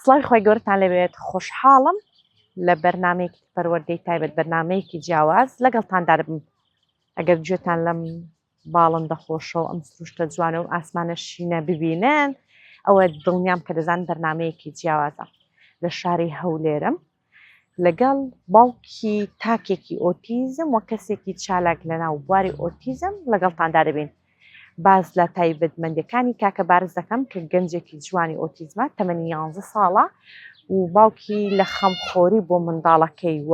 سڵاوی خۆی گەورەتان لەبێت. خۆشحاڵم لە بەرنامەیەکی پەروەردەی تایبەت بەرنامەیەکی جیاواز لەگەڵتاندا دەبم. ئەگەر گوێتان لەم باڵندە خۆشەوە ئەم سروشتە جوانە و ئاسمانە شینە ببینن ئەوە دڵنیام کە دەزان بەرنامەیەکی جیاوازە. لە شاری هەولێرم لەگەڵ باوکی تاکێکی ئۆتیزم و کەسێکی چالاک لە ناو بواری ئۆتیزم لەگەڵتاندا دەبین. باز لە تایبەتمەندەکانی کاکە بارز دەکەم کە گەنجێکی جوانی ئۆتیزمە تەمەنی 11 ساڵە و باوکی لە خەمخۆری بۆ منداڵەکەی و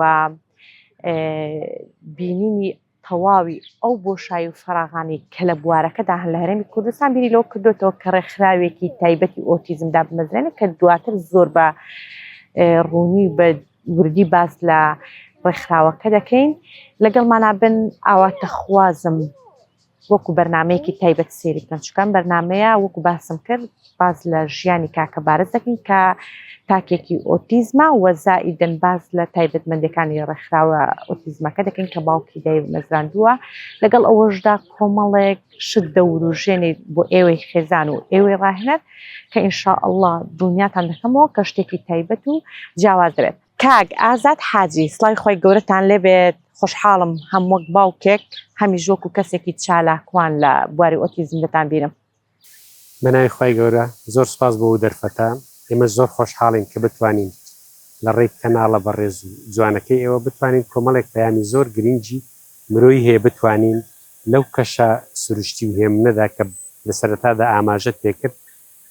بینینی تەواوی ئەو بۆشایی و فراغانی کە لە بوارەکەدا هەن لە هەرێمی کوردستان بینی لەوە کردوێتەوە کە ڕێکخراوێکی تایبەتی ئۆتیزمدا بمەزرێنێت کە دواتر زۆر بە ڕوونی بە وردی باز لە ڕێکخراوەکە دەکەین. لەگەڵمانە بن ئاواتە خوازم وەکو بەرنمەیەکی تایبەت سێری بکەن چکان بەرنمەیە وەکو باسم کرد باز لە ژیانی کاکە بارز دەکەین کە تاکێکی ئۆتیزمە و زائیدەن باز لە تایبەتمەندەکانی ڕێکخراوە ئۆتیزمەکە دەکەین کە باوکی دای مەزراندووە. لەگەڵ ئەوەشدا کۆمەڵێک شت دەوروژێنێ بۆ ئێوەی خێزان و ئێوەی ڕاهێنەر کە ئینشاءالله دڵنیاتان دەکەمەوە کە شتێکی تایبەت و جیاواز دەبێت. کاک ئازاد حاجی سڵاوی خۆی گەورەتان لێبێت. خۆشحاڵم هەم وەک باوکێک هەمیش وەکو کەسێکی چالاکوان لە بواری ئۆتیزم دەتان بینم. بەناوی خۆی گەورە زۆر سپاس بۆ دەرفەتە. ئێمە زۆر خۆشحاڵین کە بتوانین لە ڕێی کەناڵە بەڕێز و جوانەکەی ئێوە بتوانین کۆمەڵێک پەیامی زۆر گرنگی مرۆیی هەیە بتوانین لەو کەشە سروشتی و هێمنەدا کە لە سەرەتادا ئاماژەت پێکرد.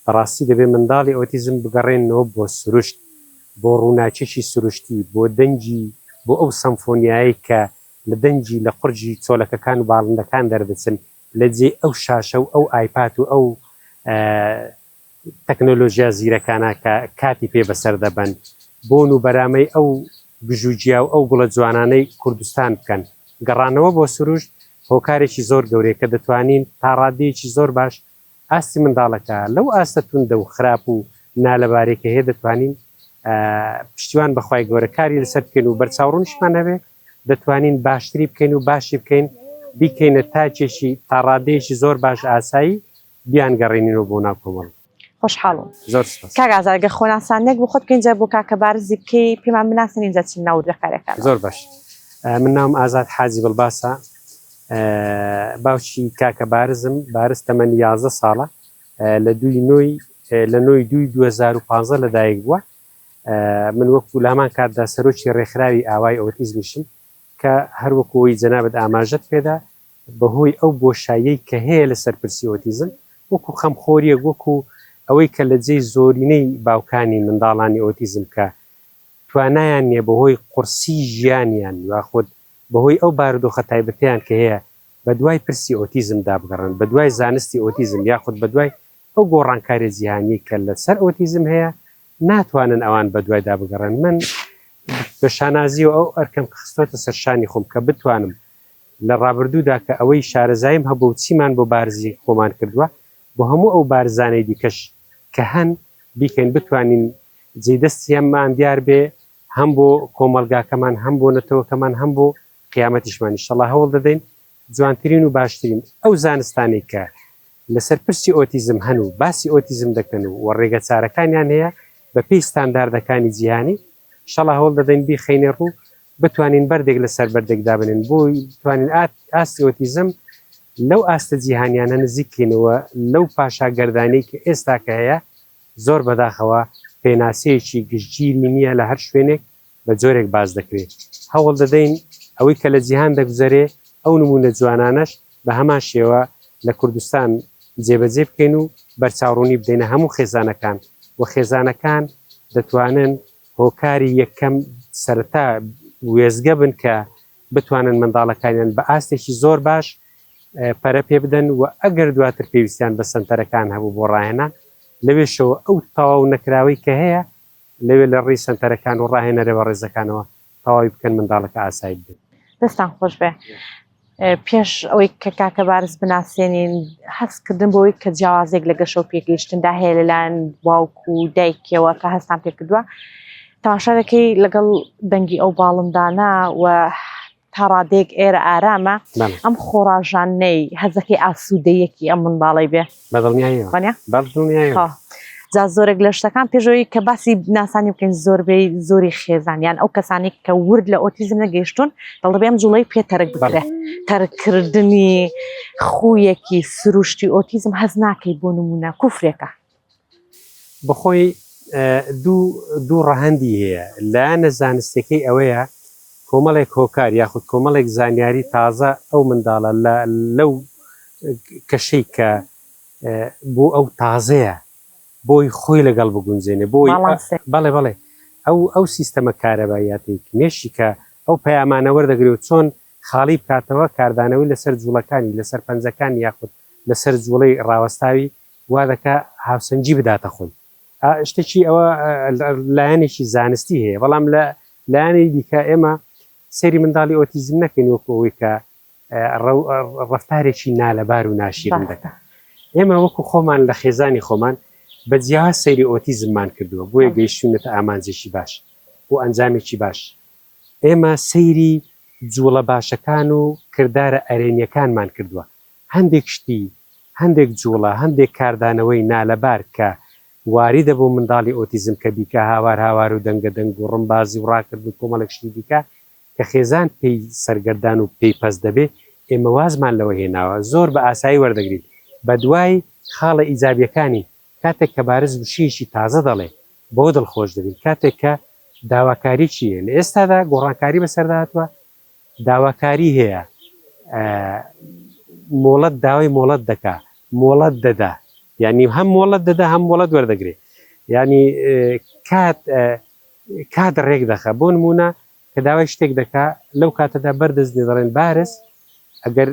بەڕاستی دەبێت منداڵی ئۆتیزم بگەڕێنەوە بۆ سروشت، بۆ ڕووناچێکی سروشتی، بۆ دەنگی، بۆ ئەو سەمفۆنیایی کە لە دەنگی لە قورجی چۆلەکەکان و باڵندەکان دەردەچن لە جێ ئەو شاشە و ئەو ئایپات و ئەو تەکنۆلۆژیا زیرەکانە کە کاتی پێ بەسەر دەبن بۆن و بەرامەی ئەو گژوجیا و ئەو گوڵە جوانانەی کوردستان بکەن. گەڕانەوە بۆ سروشت هۆکارێکی زۆر گەورەیە کە دەتوانین تا ڕادەیەکی زۆر باش ئاستی منداڵەکە لەو ئاستە توندە و خراپ و نالەبارێکە هەیە دەتوانین پشتیوان بەخوای گەورە کاری لەسەر بکەین و بەرچاوڕوونیشمان هەبێ دەتوانین باشتری بکەین و باشی بکەین بیکەینە تاچێکی تا ڕادەیەکی زۆر باش ئاسایی بیان گەڕێنینەوە بۆ ناو کۆمەڵ. خۆشحاڵم. زۆر کاک ئازارگە خۆناسانێک بۆ خۆت بکەین جا بۆ کاکە بارزی بکەی پێمان بناسن اینجا چ ناودەکارەکان. زۆر باش. من ناوم ئازاد حاجی بڵباسە، باوکی کاکە بارزم. بارز تەمەنی 11 ساڵە لە 2015 لەدایک بووە. من وەکو لامان کاتدا سەرۆکی ڕێکخراوی ئاوای ئۆتیزمیشم کە هەروەکوی جەنابەت ئاماژەت پێدا بەهۆی ئەو بۆشایی کە هەیە لەسەر پرسی ئۆتیزم وەکو خەمخۆریە وەکو ئەوەی کە لە جێی زۆرینەی باوکانی منداڵانی ئۆتیزم کە توانایان نییە بەهۆی قورسی ژیانیان یاخود بەهۆی ئەو بارودۆخە تایبەتیان کە هەیە بە دوای پرسی ئۆتیزمدا بگەڕن، بە دوای زانستی ئۆتیزم یاخود بە دوای ئەو گۆڕانکاری جیهانی کە لەسەر ئۆتیزم هەیە ناتوانن ئەوان بە دوایدا بگەڕن. من بە شانازیەوە ئەو ئەرکەم خستۆتە سەرشانی خۆم کە بتوانم لە ڕابردوودا کە ئەوەی شارەزاییم هەبوو چیمان بۆ بارزی خۆمان کردووە بۆ هەموو ئەو بارزانەی دیکەش کە هەن بیکەین بتوانین جێدەستی هەممان دیار بێ هەم بۆ کۆمەلگاکەمان هەم بۆ نەتەوەکەمان هەم بۆ قیامەتیشمان ئینشەڵڵا هەوڵ دەدەین جوانترین و باشترین ئەو زانستانی کە لەسەر پرسی ئۆتیزم هەن و باسی ئۆتیزم دەکەن و ڕێگە چارەکانیان هەیە بە پێی ستانداردەکانی جیهانی ئینشەڵڵا هەوڵ دەدەین بیخەینە ڕوو بتوانین بەردێک لەسەر بەردێکدا بنین بۆی بتوانین ئاستی ئۆتیزم لەو ئاستە جیهانیانە نزیکینەوە لەو پاشاگەردانەی کە ئێستا کە هەیە زۆر بەداخەوە پێناسەیەکی گشتگیری نییە لە هەر شوێنێک بە جۆرێک باز دەکرێت. هەوڵ دەدەین ئەوەی کە لە جیهان دەگوزارێ ئەو نمونە جوانانەش بە هەمان شێوە لە کوردستان جێبەجێ بکەین و بەرچاوڕوونی بدەینە هەموو خێزانەکان و خێزانەکان دەتوانن هۆکاری یەکەم سەرەتا وێزگە بن کە بتوانن منداڵەکانیان بە ئاستێکی زۆر باش پەرە پێ بدەن و ئەگەر دواتر پێویستیان بە سنتەرەکان هەبوو بۆ ڕاهێنان لەوێشەوە ئەو تەواو نەکراوی کە هەیە لەوێ لە ڕێی سنتەرەکان و ڕاهێنەرە بە ڕێزەکانەوە تەواوی بکەن منداڵەکە ئاسایی بێت. دەستان خۆش بێ. پێش ئەوەی کە کاکە بارز بناسیێنین هەستکردن بۆەوەی کە جیاوازێک لە گەشە و پێگەیشتندا هەیە لەلایەن باوکو و دایکیەوە کە هەستان پێ کردووە تەماشا دەکەی لەگەڵ دەنگی ئەو باڵندانە و تا ڕادێک ئێرە ئارامە ئەم خۆڕاژانەی هەزەکەی ئاسوودەیەکی ئەم منداڵی بێ بەدڵنیایە جا زۆرێک لە شتەکان پێشەوەی کە باسی ناسانی بکەین زۆربەی زۆری خێزانیان ئەو کەسانی کە ورد لە ئۆتیزم نەگەیشتون دەڵێم جوڵەی پێ تەرک بکرێ تەرکردنی خویەکی سروشتی ئۆتیزم هەز ناکەی بۆ نمونە کوفرێکە بخۆی دوو ڕەهەندی هەیە لایەنە زانستەکەی ئەوەیە کۆمەڵێک هۆکار یاخود کۆمەڵێک زانیاری تازە ئەو منداڵە لەو کەشەی کە بۆ ئەو تازەیە بۆی خۆی لەگەڵ بگونجێنێ بۆی بەڵێ بەڵێ ئەو سیستەمە کارەبایاتی مێشی کە ئەو پەیامانە وەردەگرێت چۆن خاڵی بکاتەوە کاردانەوەی لەسەر جوڵەکانی لەسەر پەنجەکانی یاخود لەسەر جوڵەی ڕاوەستاوی وا دەکا هاوسەنجی بداتە خۆی شتێکی ئەوە لایەنێکی زانستی هەیە بەڵام لە لایەنی دیکە ئێمە سەیری منداڵی ئۆتیزم نەکەین وەکو ئەوەی کە ڕەفتارێکی نالەبار و ناشیرن دەکات ئێمە وەکو خۆمان لە خێزانی خۆمان بەجیاواز سەیری ئۆتیزممان کردووە بۆیە گەیشتونەتە ئامانجێکی باش بۆ ئەنجامێکی باش ئێمە سەیری جوڵە باشەکان و کردارە ئەرێنیەکانمان کردووە هەندێک شتی هەندێک جوڵە هەندێک کاردانەوەی نالەبار کە واریدە بۆ منداڵی ئۆتیزم کە بیکە هاوار و دەنگە دەنگ و ڕمبازی و ڕاکرد و کۆمەڵێک شتی دیکە کە خێزان پێی سەرگەردان و پێی پەس دەبێ ئێمە وازمان لەوە هێناوە زۆر بە ئاسایی وەردەگریت بە دوای خاڵە ئیجابیەکانی کاتێک کە بارز وشیشی تازە دەڵێ بۆ دڵخۆش دەبین کاتێک کە داواکاری چیە لە ئێستادا گۆڕانکاری بەسەرداتوە داواکاری هەیە مۆڵەت داوای مۆڵەت دەکا مۆڵەت دەدا ینی هەم مۆڵەت دەدا هەم مۆڵەت وەردەگرێ ینی کات ڕێک دەخە بۆ نمونە کە داوای شتێک دەکا لەو کاتەدا بەردەست دەڵێن بارز ئەگەر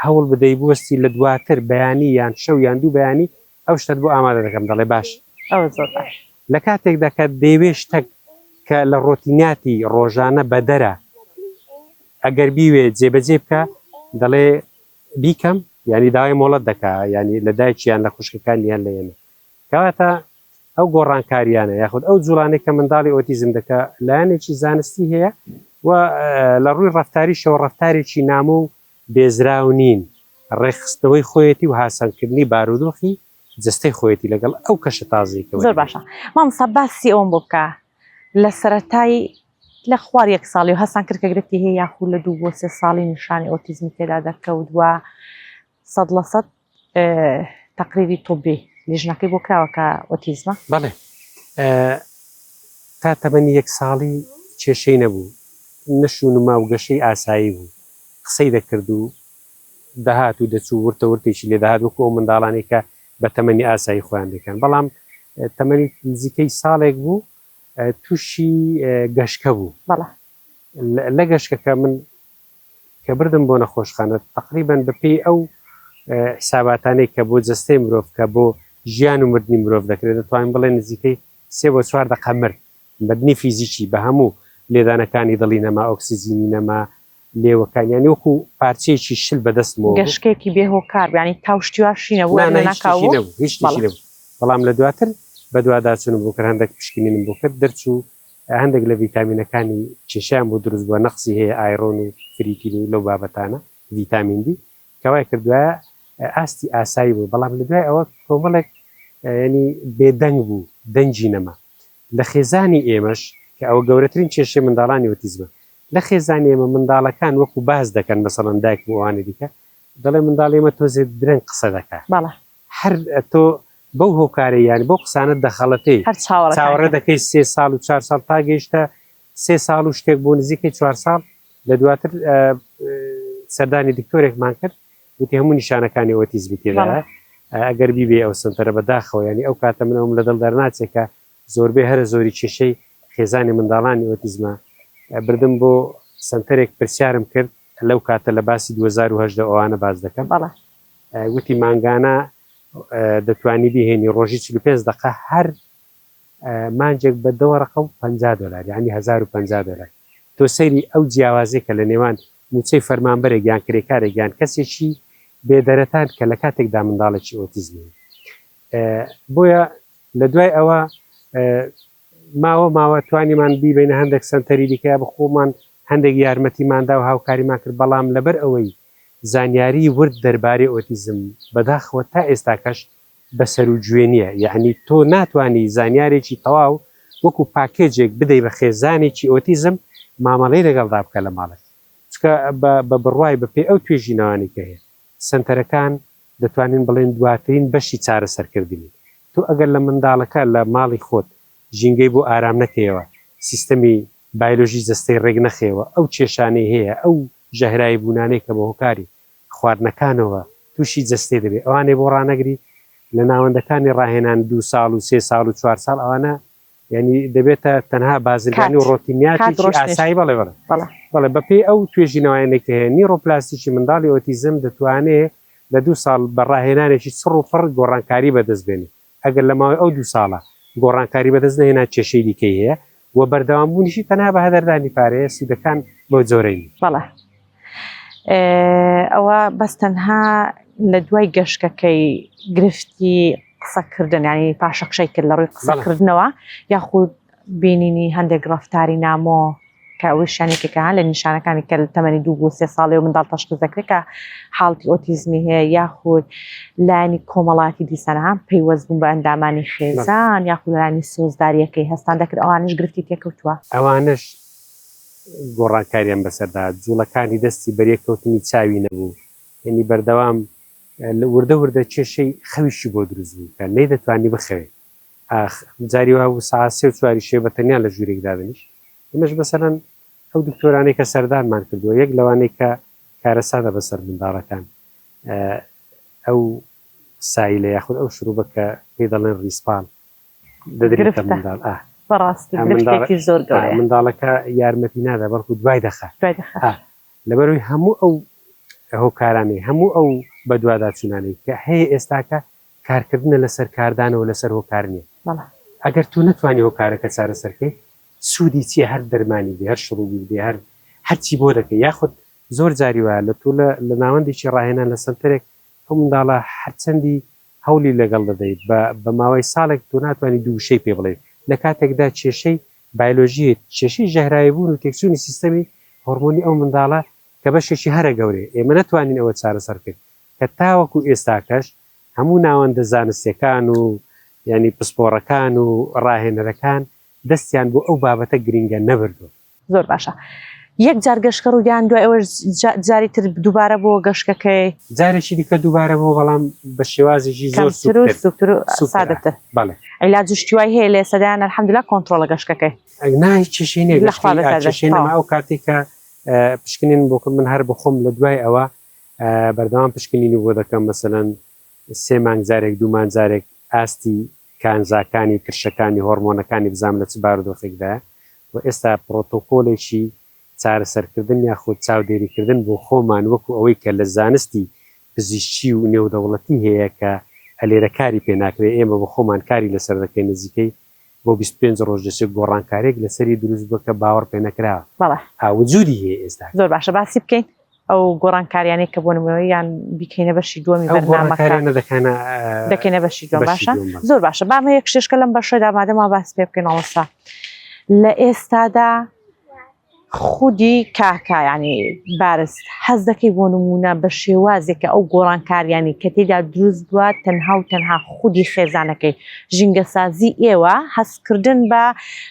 هەوڵ بدەی بوەستی لە دواتر بەیانی یان شەو یان دوو بەیانی ئەو شتت بۆ ئامادە دەکەم دەڵێ باش لە کاتێک دەکات دەیوێ شتێک کە لە ڕۆتیناتی ڕۆژانە بەدەرە ئەگەر بیوێ جێبەجێ بکە دەڵێ بیکەم ینی داوای مۆڵەت دەکا ینی لە دایکیان لە خوشکەکانیان لە ئێمە کەواتە ئەو گۆڕانکاریانە یاخود ئەو جوڵانێک کە منداڵی ئۆتیزم دەکا لایەنێکی زانستی هەیە و لە ڕووی ڕەفتاریشەوە ڕەفتارێکی نامۆ و بێزراو نین ڕێخستەوەی خۆیەتی و هاسانکردنی بارودۆخی جستەی خۆیەتی لەگەڵ ئەو کەشە تازەیەکەوە زۆر باشە مامۆستا باسی ئەوم بۆ بکە لە سەرەتای لە خوار یەک ساڵی و هەستان کرد کە گرفتی هەیە یاخود لە 2 بۆ 3 ساڵی نیشانی ئۆتیزمی تێدا دەکەوت وە 100% تەقریری تۆبی لیژنەکەی بۆ کراوە کە ئۆتیزمە بەڵێ تا تەمەنی 1 ساڵی کێشەی نەبوو نەشونما و گەشەی ئاسایی بوو قسەی دەکرد و دەهات و دەچوو ورتە ورتێکی لێ داهات وەکو ئەو منداڵانی کە بە تەمەنی ئاسایی خۆیان دەکەن بەڵام تەمەنی نزیکەی ساڵێک بوو تووشی گەشکە بوو لە گەشکەکە من کە بردم بۆ نەخۆشخانە تقریبا بەپێی ئەو حساباتانەی کە بۆ جەستەی مرۆڤ کە بۆ ژیان و مردنی مرۆڤ دەکرێت دەتوانین بڵێ نزیکەی 3 بۆ 4 دقە مرد بەدنی فیزیکی بە هەموو لێدانەکانی دڵی نەما ئۆکسیزینی نەما لێوەکانیانی وەکو پارچەیەکی شل بەدەستمەوە گەشتێکی بێهۆکار ینی تاوشتیواشی نەبوو بەڵام لە دواتر بە دوواداچونم بۆ کرد هەندێک پشکنینم بۆ کرد دەرچوو هەندێک لە ڤیتامینەکانی کێشیان بۆ دروست بووە نەقسی هەیە ئایرۆن و فریتین و لەو بابەتانە ڤیتامین دی کەوای کردووە ئاستی ئاسایی بوو بەڵام لە دوای ئەوە کۆمەڵێک ینی بێدەنگ بوو دەنجی نەما لە خێزانی ئێمەش کە ئەوە گەورەترین کێشەی منداڵانی ئۆتیزمە لە خێزانی ئێمە منداڵەکان وەکو باز دەکەن مەسەڵەن دایک بۆ ئەوانە دیکە دەڵێ منداڵ ئێمە تۆزێ درەنگ قسە دەکات هەر تۆ بەو هۆکارە یانی بۆ قسانت دەخەڵەتەی چاوەڕێ دەکەی 3 ساڵ و 4 ساڵ تا گەیشتە 3 ساڵ و شتێک بۆ نزیکەی 4 ساڵ لە دواتر سەردانی دکتۆرێکمان کرد وتی هەموو نیشانەکانی ئۆتیزمی تێدایە ئەگەر بیبێ ئەو سنتەرە بەداخەوە ینی ئەو کاتە منەوەم لە دڵ دەرناچێکە زۆربەی هەرە زۆری کێشەی خێزانی منداڵانی ئۆتیزمە بردم بۆ سنتەرێک پرسیارم کرد لەو کاتە لە باسی 2010 ئەوانە باز دەکەم وتی مانگانە دەتوانی بهێنی ڕۆژی 45 دقە هەر مانجێک بە $2 و $50 ینی $1050 تۆ سەیری ئەو جیاوازێک کە لە نێوان موچەی فەرمانبەرێک یان کرێکارێک یان کەسێکی بێدەرەتان کە لە کاتێکدا منداڵێکی ئۆتیزمی بۆیە لە دوای ئەوە ماوە توانیمان بیبینە هەندێک سنتەری دیکە بخۆمان هەندێک یارمەتیماندا و هاوکاریمان کرد بەڵام لەبەر ئەوەی زانیاری ورد دەربارەی ئۆتیزم بەداخەوە تا ئێستاکەش بەسەر و گوێنیە، یعنی تۆ ناتوانانی زانیارێکی تەواو وەکو پاکێجێک بدەی بە خێزانێکی ئۆتیزم مامەڵەی لەگەڵدا بکە لە ماڵێک، چکە بە بڕوای بەپێ ئەو توێژینەوانی کە هەیە سنتەرەکان دەتوانین بڵێن دواترین بەشی چارەسەرکردنی. تۆ ئەگەر لە منداڵەکە لە ماڵی خۆت ژینگەی بۆ ئارام نەکەیەوە، سیستەمی بایۆلۆژی جەستەی ڕێک نەخێەوە، ئەو کێشانەی هەیە، ئەو ژەهرایی بوونانەی کە بە هۆکاری خواردنەکانەوە تووشی جەستەی دەبێت، ئەوانەی بۆ ڕانەگری لە ناوەندەکانی ڕاهێنان 2 ساڵ و 3 ساڵ و 4 ساڵ ئەوانە ینی دەبێتە تەنها بازرگانی و ڕۆتینیاتی ئاسایی بەڵێ بەپێی ئەو توێژینەوەیانێک هەیە نیڕۆپلاستیکی منداڵی ئۆتیزم دەتوانێت لە 2 ساڵ بە ڕاهێنانێکی سڕ و فڕ گۆڕانکاری بەدەست بێنێت. ئەگەر لە ماوەی ئەو 2 ساڵە گۆڕانکاری بەدەست نهێنا کێشەی دیکەی هەیە و بەردەوام بوونیشی تەنها بە هەدەردانی پارەیە سوودەکان بۆ جۆرەی. بەڵێ ئەوە بەس تەنها لە دوای گەشتەکەی گرفتی قسەکردن، ینی پاشەخشەی کرد لە ڕووی قسەکردنەوە یاخود بینینی هەندێک ڕەفتاری نامۆ کە ئەوشانێکەکە لە نیشانەکانی کە تەمەنی 2 بۆ 3 ساڵی و منداڵ تەشخیص دەکرێت کە حاڵتی ئۆتیزمی هەیە یاخود لانی کۆمەڵاتی دیسانە پەیوەست بوون بە ئەندامانی خێزان یاخود لانی سۆزداریەکەی هەستان دەکرد، ئەوانش گرفتی تێکەوتووە. ئەوانش گۆڕانکاریان بەسەردا جوڵەکانی دەستی بەریەکەوتنی چاوی نەبوو، ینی بەردەوام وردە وردە کێشەی خەویشی بۆ دروست بوو کە نەی دەتوانی بخەوێت. جاری وا بوو ساعت 3 و 4 شێ بە تەنیا لە ژوورێکدا بنیش. ئەمەش بەسەرەن ئەو دکتۆرانەی کە سەردانمان کردووە، یەک لەوانەیە کە کارەسادە بەسەر منداڵەکان ئەو سایلە یاخود ئەو شروبە کە پێی دەڵێن ڕیسپال دەدرێتە منداڵ بەڕاستی گرفتێکی زۆر گەورەیە. منداڵەکە یارمەتی نادا بەڵکو دوای دەخات لەبەرەوەی هەموو ئەو هۆکارانەی هەموو ئەو بەدواداچوونانەی کە هەیە ئێستاکە کارکردنە لەسەر کاردانەوە لەسەر هۆکارنیە. ئەگەر تو نتوانی هۆکارەکە چارەسەرکەی سوودی چیە؟ هەر دەرمانی بێ، هەر شڕوبی بێ، هەرچی بۆ دەکەی. یاخود زۆر جاری وایە لە تۆ لە ناوەندێکی ڕاهێنان لە سنتەرێک ئەو منداڵە هەرچەندی هەولی لەگەڵ دەدەیت بە ماوەی ساڵێک تۆ ناتوانانی دووشەی پێ بڵێ لە کاتێکدا کێشەی بایۆلۆژیت کێشەی ژەهرایی بوون و تێکچوونی سیستەمی هۆرمۆنی ئەو منداڵە کە بەشێکی هەرە گەورەیە ئێمە نەتوانین ئەوە چارەسەر کرد کە تاوەکو ئێستاکەش هەموو ناوەندە زانستیەکان و ینی پسپۆڕەکان و ڕاهێنەرەکان دەستیان بۆ ئەو بابەتە گرنگە نەبردو. زۆر باشە. یەک جار گەشتکە ڕوودیان دوای ئەوە جاری تر دووبارە بۆ گەشتەکەی جارێکی دیکە دووبارە بۆ بەڵام بە شێوازێکی زۆر سادەتر. بەڵێ عیلاج شتیوای هەیە لێ سەدایان الحەمدوللا کۆنتڕۆڵە گەشتەکەی نای چێشێنێ گەشتێنەما ئەو کاتێک کە پشکنین بۆکە من هەر بخۆم لە دوای ئەوە بەردەوام پشکنینی بۆ دەکەم مەسەلەن 3 مانگ جارێک 2 مانگ جارێک ئاستی کانزاکانی کرشەکانی هۆرمۆنەکانی بزانام لە چ بارودۆخێکدا و ئێستا پرۆتۆکۆلێکی چارەسەرکردن یاخود چاودێریکردن بۆ خۆمان وەکو ئەوەی کە لە زانستی پزیشکی و نێودەوڵەتی هەیە کە ئەلێرە کاری پێ ناکرێت ئێمە بۆ خۆمان کاری لەسەر دەکەین نزیکەی بۆ 25 ڕۆژ دەچێت گۆڕانکارێک لەسەری دروست بووە کە باوەڕ پێ نەکراوە. وجودی هەیە ئێستا. زۆر باشە باسی بکەین ئەو گۆڕانکاریانەی کە بۆ نمونەوەی یان بیکەینە بەشی دووەمی بەرنامەکان دەکەینە بەشی دووەم. باشە زۆر باشە. بام هەیە کشێشکە لەم بەشەدا مادەما باس پێ بکەین ئەوەستا لە ئێستادا خودی کاکا ینی بارز حەز دەکەی بۆ نمونە بە شێوازێکە ئەو گۆڕانکاریانی کە تێدا دروست بووە تەنها و تەنها خودی خێزانەکەی ژینگەسازی ئێوە هەستکردن بە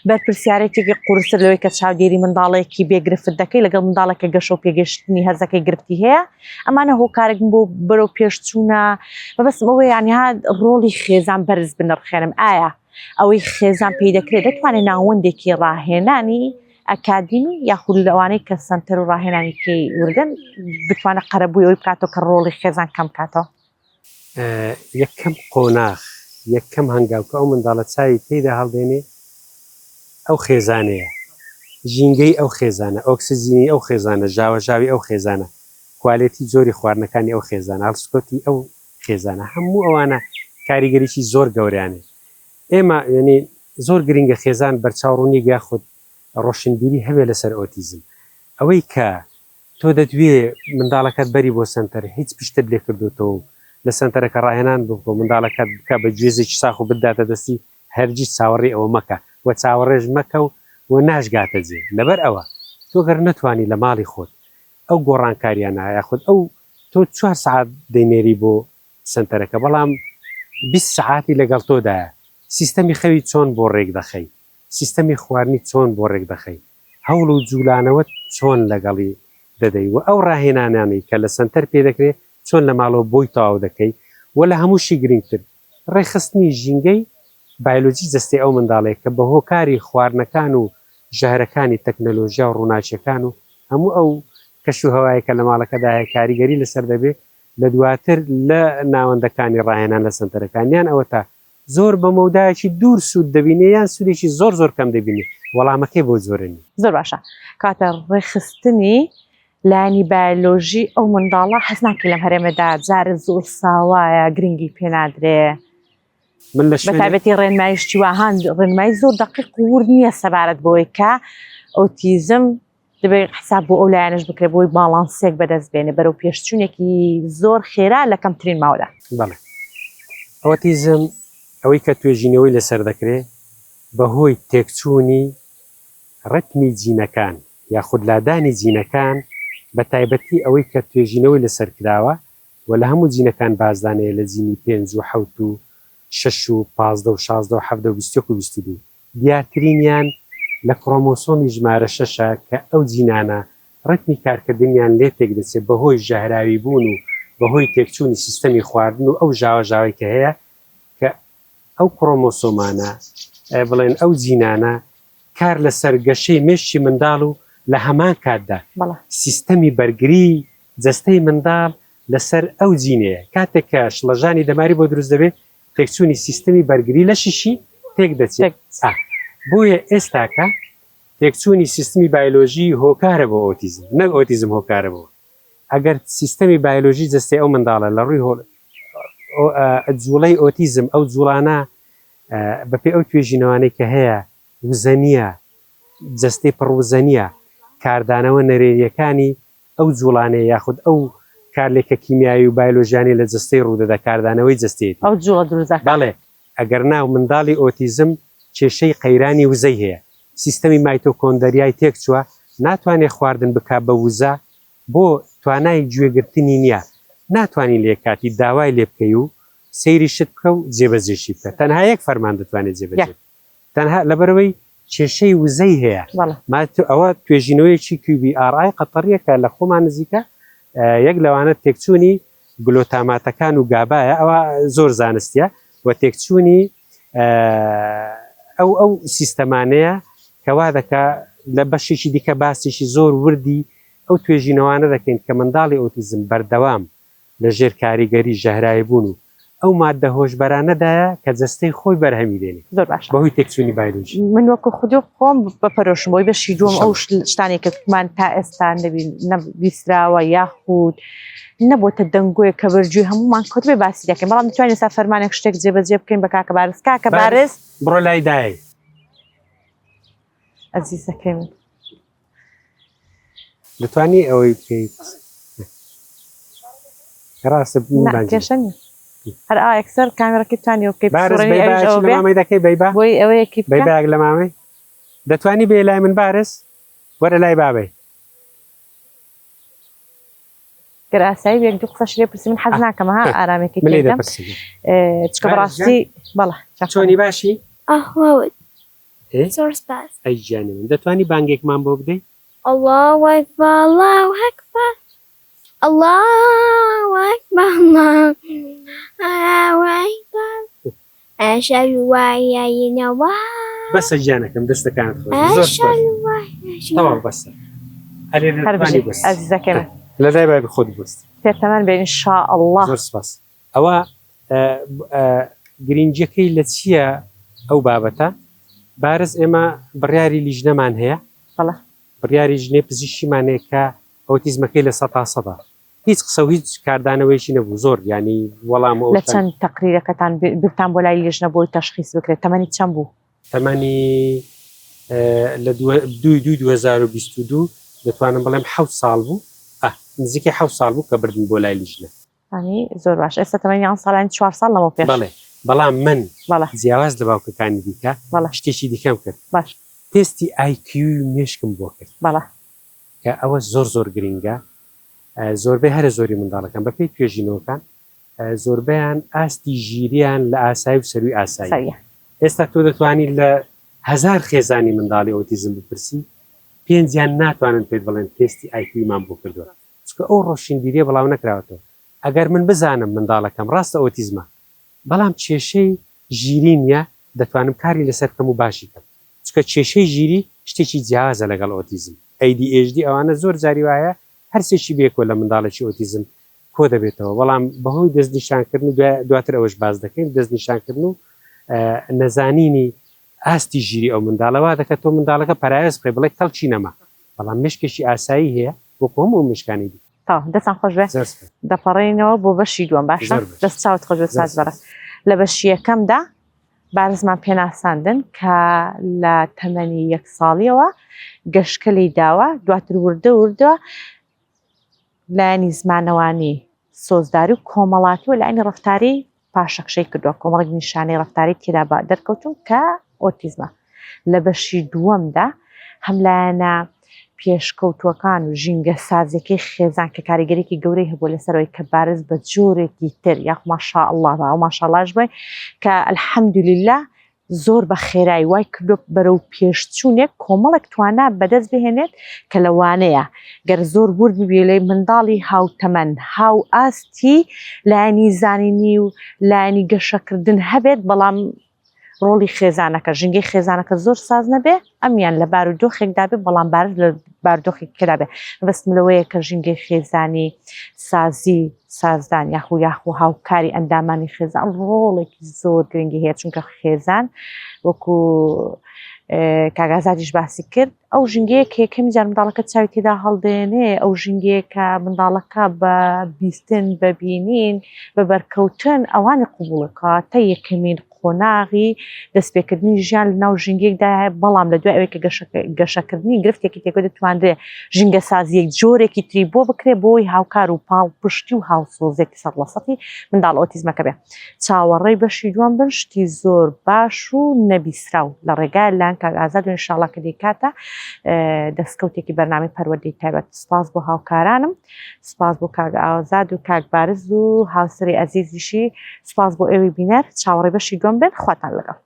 بەرپرسیارێتێکی قورسر لەوەی کە چاودێری منداڵێکی بێگرفت دەکەی لەگەڵ منداڵێکە گەشە و پێگەشتنی هەرزەکەی گرفتی هەیە ئەمانە هۆکارێک بۆ بەرەو پێشچوونە بەبەستم ئەوەی ینیها ڕۆڵی خێزان بەرز بنرخێنم ئایا ئەوەی خێزان پێی دەکرێت دەتوانێت ناوەندێکی ڕاهێنانی ئەکادمی یاخود لەوانەی کە سنتەر و ڕاهێنانی پێی وردن بتوانە قەرەبووی ئەوی بکاتەوە کە ڕۆڵی خێزان کەم کاتەوە. یەکەم قۆناغ یەکەم هەنگاوکە ئەو منداڵە چاوی تێیدا هەڵدێنێ ئەو خێزانەیە، ژینگەی ئەو خێزانە، ئۆکسسیجینی ئەو خێزانە، ژاوەژاوی ئەو خێزانە، کوالێتی زۆری خواردنەکانی ئەو خێزانە، هەڵسکۆتی ئەو خێزانە، هەموو ئەوانە کاریگەریی زۆر گەورەیانێ. ئێمە ینی زۆر گرنگە خێزان بەرچاوڕوونی یاخود ڕۆشنبیری هەبێ لەسەر ئۆتیزم. ئەوەی کە تۆ دەتوێ منداڵەکەت بەری بۆ سنتەر هیچ پشتت لێ کردوتەوە لە سنتەرەکە ڕاهێنان بۆ منداڵەکەت بکە بە گوێزێکی ساخ و بداتە دەستی هەرگیز چاوەڕێ ئەوە مەکە و چاوەڕێژ مەکە و ناشگاتە جێ. لەبەر ئەوە تۆ گەر نەتوانی لە ماڵی خۆت ئەو گۆڕانکاریانە یاخود ئەو تۆ 4 ساعت دەینێری بۆ سنتەرەکە بەڵام 20 ساعاتی لەگەڵ تۆدایە سیستەمی خەوی چۆن بۆ ڕێک دەخەی سیستەمی خواردنی چۆن بۆ ڕێک دەخەی هەوڵ و جوولانەوە چۆن لەگەڵی دەدەی و ئەو ڕاهێنانانی کە لە سنتەر پێ دەکرێت چۆن لە ماڵەوە بۆی تەواو دەکەی و لە هەمووشی گرنگتر ڕێخستنی ژینگەی بایۆلۆجی جەستەی ئەو منداڵێک کە بە هۆکاری خواردنەکان و ژەهرەکانی تەکنەلۆژیا و ڕووناچیەکان و هەموو ئەو کەش و هەوایە کە لە ماڵەکەدایە کاریگەری لەسەر دەبێت لە دواتر لە ناوەندەکانی ڕاهێنان لە سنتەرەکانیان ئەوە تا زۆر بە مەودایەکی دوور سوود دەبینێ یان سوودێکی زۆر زۆر کەم دەبینێ وەڵامەکەی بۆ زۆرنی زۆر باشە کاتە ڕێخستنی لانی بایۆلۆژی ئەو منداڵە حەز ناکەی لەم هەرێمەدا جارە زۆر ساوایە گرنگی پێنادرێ من لە بەتابەتی ڕێنمایشتی واهان ڕێنمایی زۆر دقیق ور نییە سەبارەت بۆی کە ئۆتیزم دەبێت حساب بۆ ئەو لایەنش بکرێت بۆی باڵانسێک بەدەست بێنێ بەرەو پێشچوونێکی زۆر خێرا لە کەمترین ماوەدا بەڵێ ئۆتیزم ئەوەی کە توێژینەوەی لەسەر دەکرێت بەهۆی تێکچوونی ڕەتمی جینەکان یاخود لادانی جینەکان بە تایبەتی ئەوەی کە توێژینەوەی لەسەر کراوە و لە هەموو جینەکان بازدانەیە لە جینی 5 و 7 و 6 و 15 و 16 و 17 و 21 و 22 دیارترینیان لە کڕۆمۆسۆمی ژمارە 6 کە ئەو جینانە ڕەتمی کارکردنیان لێ تێک دەچێت بەهۆی ژاهراوی بوون و بەهۆی تێکچوونی سیستەمی خواردن و ئەو ژاوەژاوی کە هەیە کە ئەو کڕۆمۆسۆمانە بڵێن ئەو جینانە کار لەسەر گەشەی مێشتی منداڵ و لە هەمان کاتدا سیستەمی بەرگری جەستەی منداڵ لەسەر ئەو جینەیە کاتێک کە شڵەژانی دەماری بۆ دروست دەبێت تێکچوونی سیستەمی بەرگری لە شیشی تێک دەچێت بۆیە ئێستاکە تێکچوونی سیستمی بایۆلۆژی هۆکارە بۆ ئۆتیزم نەک ئۆتیزم هۆکارە بۆ ئەگەر سیستەمی بایۆلۆژی جەستەی ئەو منداڵە لە ڕووی جوڵەی ئۆتیزم ئەو جوڵانە بەپێ ئەو توێژینەوانەی کە هەیە وزەنیە جەستەی پڕوزەنیە کاردانەوە نەرێریەکانی ئەو جوڵانەیە یاخود ئەو کارلێکە کیمیایی و بایۆلۆژیانی لە جەستەی ڕوودەدا کاردانەوەی جەستێت ئەو جوڵە دروست بەڵێ ئەگەر ناو منداڵی ئۆتیزم کێشەی قەیرانی وزەی هەیە سیستەمی مایتۆکۆندریای تێک چووە ناتوانێت خواردن بک بە وزە بۆ توانای گوێگرتنی نییە ناتوانین لێ کاتی داوای لێ بکەی و سەیری شت بکە و جێبەجێشی بکە تەنها یەک فەرمان دەتوانێت جێبەجێ تەنها لەبەرەوەی کێشەی وزەی هەیە ئەوە توێژینەوەیەکی QBRI قەتەریەکە لە خۆمان نزیکە یەک لەوانە تێکچوونی گلۆتاماتەکان و گابایە ئەوە زۆر زانستیە و تێکچوونی ئەو سیستەمانەیە کەوا دەکا لە بەشێکی دیکە باسیشی زۆر وردی ئەو توێژینەوانە دەکەین کە منداڵی ئۆتیزم بەردەوام لە ژێر کاریگەری ژەهرایی بوون و ئەو مادە هۆشبەرانەدایە کە جەستەی خۆی بەرهەمی دێنێ زۆر باش بەهۆی تێکچوونی بایۆلۆژی من وەکو خودی خۆم بەپەرۆشم بۆی بەشی دووەم ئەو شتانی کەمان تا ئێستا نەبیستراوە یاخود نەبووتە دەنگۆیە کە بەرجووی هەمومان کۆت بێ باسی دەکەین بەڵام دەتوانین ئێستا فەرمانێک شتێک جێبەجێ بکەین بە کاکە بارز کاکە بارز بڕۆ لای دایە ئەزیزەکەی من دەتوانی ئەوەی بکەیت ڕاستە کێشە نیە هەر ئاەکسەر کامێرەکەی توانی و مامەی دەکەی بەیبا بۆی ئەوەیەکی بەیباگ لە مامەی دەتوانی بێ لای من بارز وەرە لای بابێ گەراسایی یەک دوو قسەش لێ پرسی من حەز ناکەمە ها ئارامێکی تێدەم چکە بەڕاستی بەڵێ چۆنی باشی زۆر سپاس ئەی گیانی من دەتوانی بانگێکمان بۆ بدەیت الله أكبر الله أكبر الله أكبر الله أكبر أشهد أن لا إله بەسە گیانەکەم دەستەکانت أشهد تەواو بەسە ئەلێ دەتوانی بەس ئەزیزەکەی من لە لای بابی خۆت بست پێتەمەن بێن ئینشاء الله زۆر سپاس ئەوە گرنگجەکەی لە چییە ئەو بابەتە بارز ئێمە بڕیاری لیژنەمان هەیە بەڵێ بڕیاری ژنێ پزیشکیمانەیە کە ئۆتیزمەکەی لە 100% هیچ قسە و هیچ کاردانەوەیشی نەبوو زۆر ینی وەڵام لە چەند تەقریرەکەتان برتان بۆ لای لیژنە بۆی تەشخیص بکرێت تەمەنی چەند بوو تەمەنی لە 2022 دەتوانم بڵێم 7 ساڵ بوو نزیکەی 7 ساڵ بوو کە بردن بۆ لای لیژنە زۆر باش ئێستا تەمەنی ئەم ساڵانی 4 ساڵ لەمە پێش بەڵێ بەڵام من بەڵێ جیاواز لە باوکەکانی دیکە شتێکی دیکەم کرد باش تێستی IQ مێشکم بۆ کرد بەڵێ کە ئەوە زۆر گرنگە زۆربەی هەرە زۆری منداڵەکان بەپێی توێژینەوەکان زۆربیان ئاستی ژیریان لە ئاسایی و سەروی ئاسایی. سەریع ئێستا تۆ دەتوانیت لە 1000 خێزانی منداڵی ئۆتیزم بپرسی، 5 ناتوانن پێت بڵێن تێستی ئایکیومان بۆ کردووە، چکە ئەو ڕۆشنبیریە بڵاو نەکراوەتەوە. ئەگەر من بزانم منداڵەکەم ڕاستە ئۆتیزمە، بەڵام کێشەی ژیری نیە، دەتوانم کاری لەسەر بکەم و باشی کەم، چکە کێشەی ژیری شتێکی جیازە لەگەڵ ئۆتیزم. ADHD ئەوانە زۆر جاری وایە هەرسێکی بێکۆ لە منداڵێکی ئۆتیزم کۆ دەبێتەوە، بەڵام بەهۆی دەستنیشانکردن و دواتر ئەوەش باز دەکەین، دەستنیشانکردن و نەزانینی ئاستی ژیری ئەو منداڵەوە دەکات تۆ منداڵەکە پەرایەز بکەی بڵێ کەڵکی نەما، بەڵام مشکێکی ئاسایی هەیە وەکو هەموو مشکانی دی. دەستان خۆش بێ دەپەڕێنەوە بۆ بەشی دووەم. باشە دەست چاوت خۆش ساز بەرە. لە بەشی یەکەمدا بارزمان پێناساندن کە لە تەمەنی 1 ساڵیەوە گەشتکەلی داوە، دواتر وردەوە لایەنی زمانەوانی سۆزداری و کۆمەڵاتی و لایەنی ڕەفتاری پاشەکشەی کردووە، کۆمەڵێک نیشانەی ڕەفتاری تێدا دەرکەوتون کە ئۆتیزمە. لە بەشی دووەمدا هەم لایەنە پێشکەوتوەکان و ژینگە سازەکەی خێزان کە کاریگەرێکی گەورەی هەبوو لەسەرەوەی کە بارز بە جۆرێکی تر یاخ ماشاءالله و ماشاءالله بێ کە الحەمدولله زۆر بە خێرایی وای کردو بەرەو پێشچوونێک کۆمەڵێک توانە بەدەست بهێنێت کە لەوانەیە گەر زۆر ورد ببێ لەی منداڵی هاوتەمەن هاو ئاستی لایەنی زانینی و لایەنی گەشەکردن هەبێت، بەڵام ڕۆڵی خێزانەکە ژینگەی خێزانەکە زۆر ساز نەبێ، ئەمیان لە بارودۆخێکدا بێ، بەڵام بارز لە بارودۆخێکدا بێ. بەستم لەوەیە کە ژینگەی خێزانی سازی سازدان یاخو هاوکاری ئەندامانی خێزان ڕۆڵێکی زۆر گرنگی هەیە، چونکە خێزان وەکو کاگازادیش باسی کرد ئەو ژینگەیە کە یەکەمی جار منداڵەکە چاوی تێدا هەڵدێنێ، ئەو ژینگەیە کە منداڵەکە بە بیستن بەبینین بە بەرکەوتن ئەوانی قوبوڵەکە تا یەکەمین قۆناغی دەستپێکردنی ژیان لە ناو ژینگەیەکدا هەیە، بەڵام لە دوای ئەوەی کە گەشەکردنی گرفتێکی تێکۆ دەتوانرێ ژینگە سازیەک جۆرێکی تری بۆ بکرێ بۆی هاوکار و پاڵپشتی و هاوسۆزێکی 100% منداڵ ئۆتیزمەکە بێ. چاوەڕێی بەشی دووەم بن شتی زۆر باش و نەبیسراو لە ڕێگای لایەن کاک ئازاد و ئینشاڵڵا کە دەیکاتە دەستکەوتێکی بەرنامەی پەروەردەی تایبەت. سپاس بۆ هاوکارانم، سپاس بۆ کاک ئازاد و کاک بارز و هاوسەری ئەزیزیشی، سپاس بۆ ئێوەی بینەر. چاوەڕێی بەشی دووەم بن، خواتان لەگەڵ.